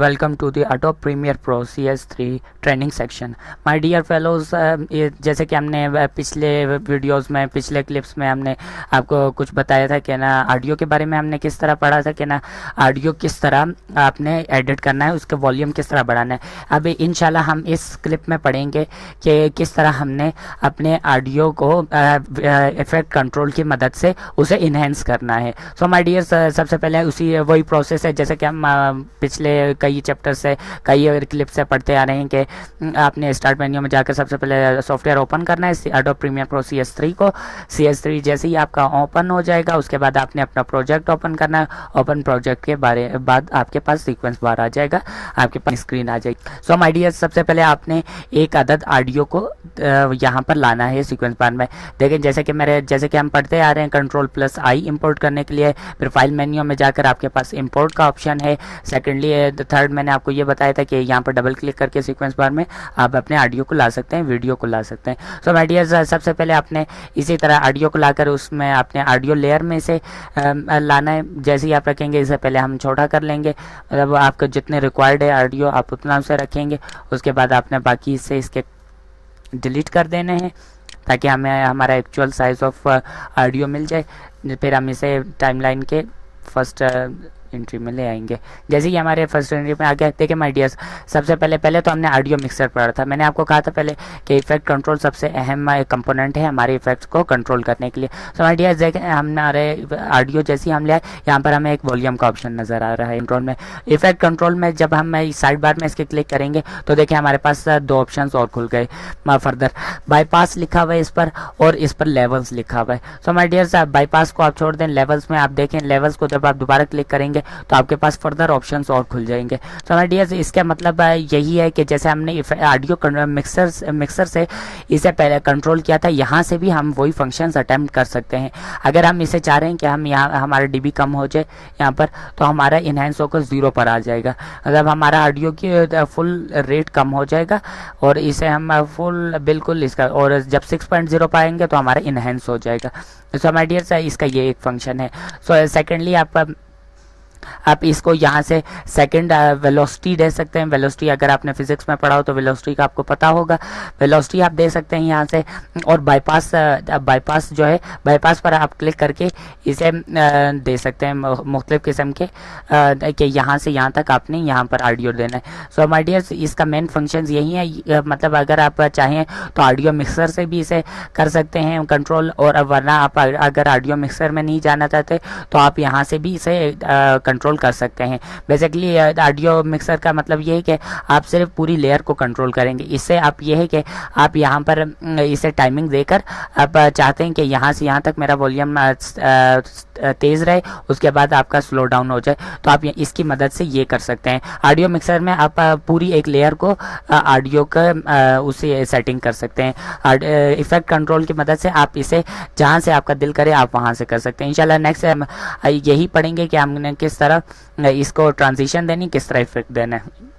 Welcome to the Adobe Premiere Pro CS3 training section. My dear fellows, जैसे कि हमने पिछले वीडियोस में, पिछले क्लिप्स में हमने आपको कुछ बताया था कि ना ऑडियो के बारे में हमने किस तरह पढ़ा था कि ना ऑडियो किस तरह आपने एडिट करना है, उसके वॉल्यूम किस तरह बढ़ाना है। अब इंशाल्लाह हम इस क्लिप में पढ़ेंगे कि किस तरह हमने अपने ऑडियो को इफेक्ट कंट्रोल की मदद से उसे इन्हेंस करना है। सो माय डियर, सबसे पहले वही प्रोसेस है जैसे कि हम पिछले कई चैप्टर से, कई क्लिप से पढ़ते आ रहे हैं कि आपने स्टार्ट मेन्यू में जाकर सबसे पहले सॉफ्टवेयर ओपन करना है, Adobe Premiere Pro CS3 को। CS3 जैसे ही आपका ओपन हो जाएगा उसके बाद आपने अपना प्रोजेक्ट ओपन करना है। ओपन प्रोजेक्ट के बाद आपके पास सीक्वेंस बार आ जाएगा, आपके पास स्क्रीन आ जाएगी। सो माय डियर, सबसे पहले आपने एक अदद ऑडियो को यहाँ पर लाना है सीक्वेंस बार में। देखें जैसे कि हम पढ़ते आ रहे हैं, Ctrl+I इंपोर्ट करने के लिए, फिर फाइल मेन्यू में जाकर आपके पास इंपोर्ट का ऑप्शन है। सेकेंडली थर्ड मैंने आपको ये बताया था कि यहाँ पर डबल क्लिक करके सीक्वेंस बार में आप अपने ऑडियो को ला सकते हैं, वीडियो को ला सकते हैं। सो माय डियर, सबसे पहले आपने इसी तरह ऑडियो को लाकर उसमें आपने ऑडियो लेयर में से लाना है। जैसे ही आप रखेंगे, इससे पहले हम छोटा कर लेंगे, मतलब आपको जितने रिक्वायर्ड है ऑडियो आप उतना से रखेंगे। उसके बाद आपने बाकी से इसके डिलीट कर देने हैं ताकि हमें हमारा एक्चुअल साइज ऑफ ऑडियो मिल जाए। फिर हम इसे टाइमलाइन के फर्स्ट एंट्री में ले आएंगे। जैसे ही हमारे फर्स्ट एंट्री में आ गया, देखिए माय डियर्स, सबसे पहले तो हमने ऑडियो मिक्सर पढ़ा था। मैंने आपको कहा था पहले कि इफेक्ट कंट्रोल सबसे अहम कंपोनेंट है हमारे इफेक्ट्स को कंट्रोल करने के लिए। सो माय डियर्स, देखिए हमारे ऑडियो जैसे ही हम ले आए, यहाँ पर हमें एक वॉल्यूम का ऑप्शन नजर आ रहा है कंट्रोल में। इफेक्ट कंट्रोल में जब हम साइड बार में इसके क्लिक करेंगे तो देखिए हमारे पास दो ऑप्शन और खुल गए। फर्दर बाईपास लिखा हुआ है इस पर, और इस पर लेवल्स लिखा हुआ है। सो माय डियर्स, बाईपास को आप छोड़ दें, लेवल्स में आप देखें, लेवल्स को जब आप दोबारा क्लिक करेंगे तो आपके पास फर्दर ऑप्शंस और खुल जाएंगे। तो माय डियर, इसका मतलब यही है कि जैसे हमने ऑडियो मिक्सर से इसे पहले कंट्रोल किया था, यहाँ से भी हम वही फंक्शंस अटेम्प्ट कर सकते हैं। अगर हम इसे चाह रहे हैं कि हम यहाँ हमारा डीबी कम हो जाए यहाँ पर, तो हमारा इनहेंस होकर 0 पर आ जाएगा। मतलब हमारा ऑडियो की फुल रेट कम हो जाएगा और इसे हम फुल बिल्कुल इसका, और जब 6.0 पाएंगे तो हमारा इनहेंस हो जाएगा। सो माय डियर, इसका ये एक फंक्शन है। सो सेकेंडली आप इसको यहाँ से सेकंड वेलोसिटी दे सकते हैं। वेलोसिटी अगर आपने फिजिक्स में पढ़ा हो तो वेलोसिटी का आपको पता होगा, वेलोसिटी आप दे सकते हैं यहाँ से। और बाईपास जो है, बाईपास पर आप क्लिक करके इसे दे सकते हैं मुख्तलिफ किस्म के कि यहाँ से यहाँ तक आपने यहाँ पर ऑडियो देना है। सो माय डियर्स, इसका मेन फंक्शन यही है। मतलब अगर आप चाहें तो ऑडियो मिक्सर से भी इसे कर सकते हैं कंट्रोल, और वरना आप अगर ऑडियो मिक्सर में नहीं जाना चाहते तो आप यहाँ से भी इसे कंट्रोल कर सकते हैं। बेसिकली ऑडियो मिक्सर का मतलब ये है कि आप सिर्फ पूरी लेयर को कंट्रोल करेंगे। इससे आप ये है कि आप यहाँ पर इसे टाइमिंग देकर आप चाहते हैं कि यहाँ से यहाँ तक मेरा वॉल्यूम तेज़ रहे, उसके बाद आपका स्लो डाउन हो जाए, तो आप इसकी मदद से ये कर सकते हैं। ऑडियो मिक्सर में आप पूरी एक लेयर को ऑडियो का उसे सेटिंग कर सकते हैं। इफेक्ट कंट्रोल की मदद से आप इसे जहाँ से आपका दिल करे आप वहाँ से कर सकते हैं। इंशाल्लाह नेक्स्ट यही पढ़ेंगे कि हमने किस तरह इसको ट्रांजिशन देनी, किस तरह इफेक्ट देना है।